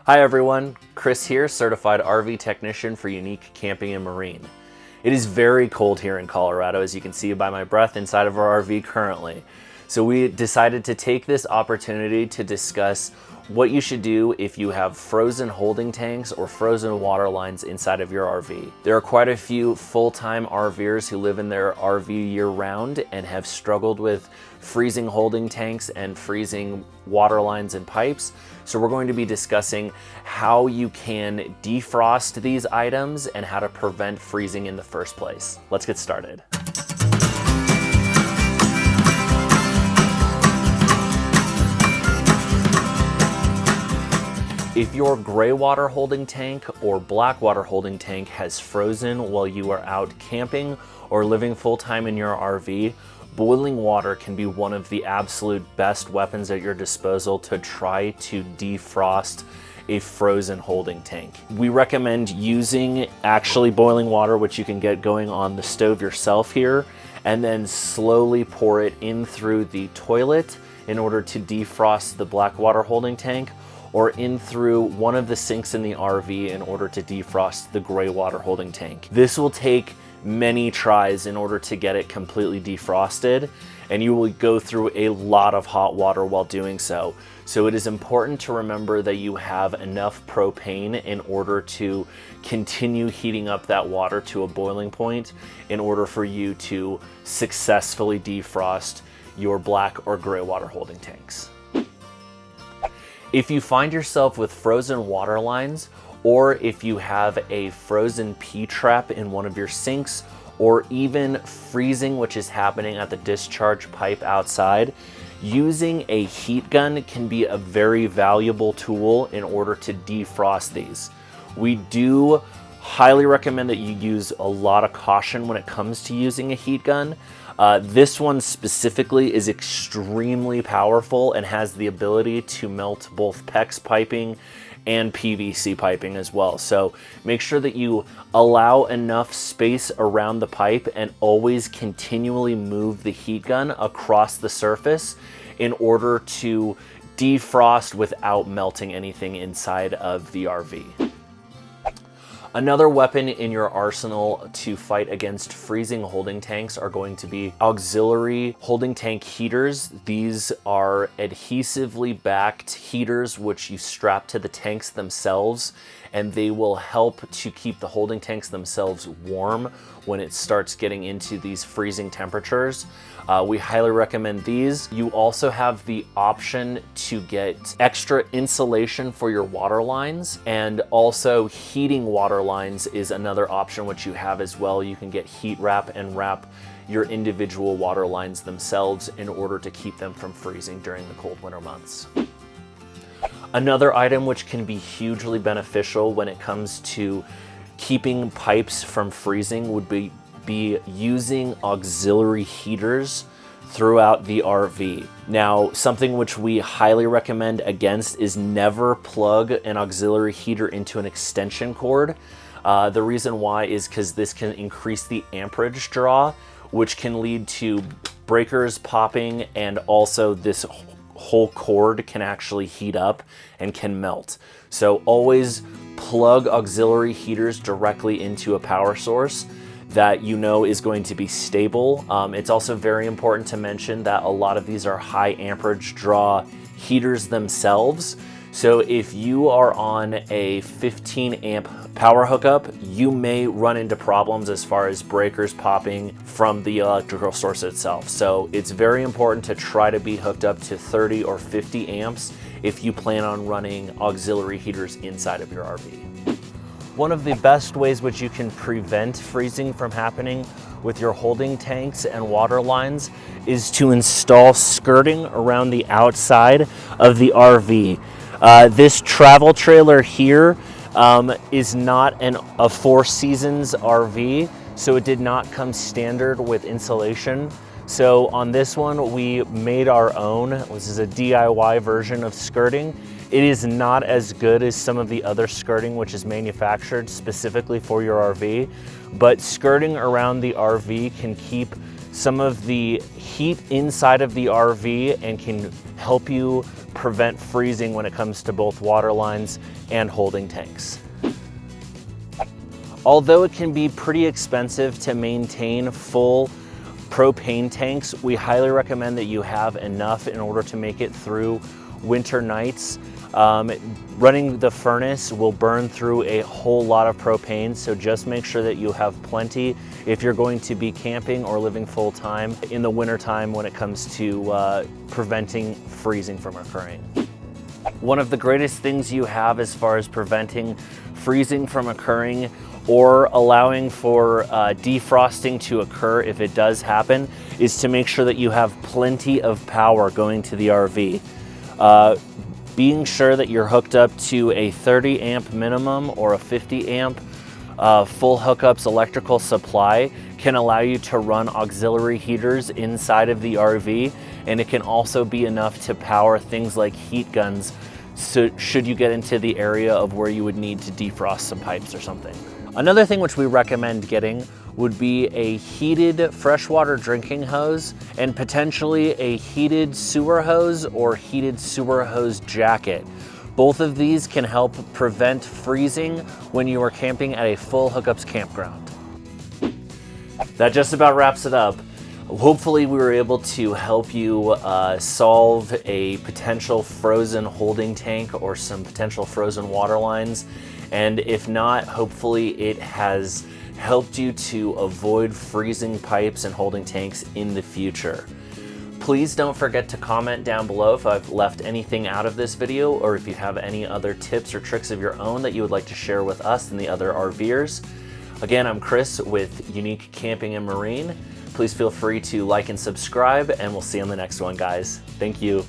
Hi everyone, Chris here, certified RV technician for Unique Camping and Marine. It is very cold here in Colorado, as you can see by my breath inside of our RV currently. So we decided to take this opportunity to discuss what you should do if you have frozen holding tanks or frozen water lines inside of your RV. There are quite a few full-time RVers who live in their RV year-round and have struggled with freezing holding tanks and freezing water lines and pipes. So we're going to be discussing how you can defrost these items and how to prevent freezing in the first place. Let's get started. If your gray water holding tank or black water holding tank has frozen while you are out camping or living full-time in your RV, boiling water can be one of the absolute best weapons at your disposal to try to defrost a frozen holding tank. We recommend using actually boiling water, which you can get going on the stove yourself here, and then slowly pour it in through the toilet in order to defrost the black water holding tank, or in through one of the sinks in the RV in order to defrost the gray water holding tank. This will take many tries in order to get it completely defrosted, and you will go through a lot of hot water while doing so. So it is important to remember that you have enough propane in order to continue heating up that water to a boiling point in order for you to successfully defrost your black or gray water holding tanks. If you find yourself with frozen water lines, or if you have a frozen P-trap in one of your sinks, or even freezing, which is happening at the discharge pipe outside, using a heat gun can be a very valuable tool in order to defrost these. We do highly recommend that you use a lot of caution when it comes to using a heat gun. This one specifically is extremely powerful and has the ability to melt both PEX piping and PVC piping as well. So make sure that you allow enough space around the pipe and always continually move the heat gun across the surface in order to defrost without melting anything inside of the RV. Another weapon in your arsenal to fight against freezing holding tanks are going to be auxiliary holding tank heaters. These are adhesively backed heaters which you strap to the tanks themselves, and they will help to keep the holding tanks themselves warm when it starts getting into these freezing temperatures. We highly recommend these. You also have the option to get extra insulation for your water lines, and also heating water lines is another option which you have as well. You can get heat wrap and wrap your individual water lines themselves in order to keep them from freezing during the cold winter months. Another item which can be hugely beneficial when it comes to keeping pipes from freezing would be using auxiliary heaters throughout the RV. Now, something which we highly recommend against is never plug an auxiliary heater into an extension cord. The reason why is because this can increase the amperage draw, which can lead to breakers popping, and also this whole cord can actually heat up and can melt. So always plug auxiliary heaters directly into a power source that you know is going to be stable. It's also very important to mention that a lot of these are high amperage draw heaters themselves. So if you are on a 15 amp power hookup, you may run into problems as far as breakers popping from the electrical source itself. So it's very important to try to be hooked up to 30 or 50 amps if you plan on running auxiliary heaters inside of your RV. One of the best ways which you can prevent freezing from happening with your holding tanks and water lines is to install skirting around the outside of the RV. This travel trailer here is not a Four Seasons RV, so it did not come standard with insulation. So on this one, we made our own. This is a DIY version of skirting. It is not as good as some of the other skirting which is manufactured specifically for your RV, but skirting around the RV can keep some of the heat inside of the RV and can help you prevent freezing when it comes to both water lines and holding tanks. Although it can be pretty expensive to maintain full propane tanks, we highly recommend that you have enough in order to make it through winter nights. Running the furnace will burn through a whole lot of propane, so just make sure that you have plenty if you're going to be camping or living full time in the winter time when it comes to preventing freezing from occurring. One of the greatest things you have as far as preventing freezing from occurring or allowing for defrosting to occur if it does happen is to make sure that you have plenty of power going to the RV. Being sure that you're hooked up to a 30 amp minimum or a 50 amp full hookups electrical supply can allow you to run auxiliary heaters inside of the RV, and it can also be enough to power things like heat guns, so should you get into the area of where you would need to defrost some pipes or something. Another thing which we recommend getting would be a heated freshwater drinking hose and potentially a heated sewer hose or heated sewer hose jacket. Both of these can help prevent freezing when you are camping at a full hookups campground. That just about wraps it up. Hopefully we were able to help you solve a potential frozen holding tank or some potential frozen water lines. And if not, hopefully it has helped you to avoid freezing pipes and holding tanks in the future. Please don't forget to comment down below if I've left anything out of this video, or if you have any other tips or tricks of your own that you would like to share with us and the other RVers. Again, I'm Chris with Unique Camping and Marine. Please feel free to like and subscribe, and we'll see you on the next one, guys. Thank you.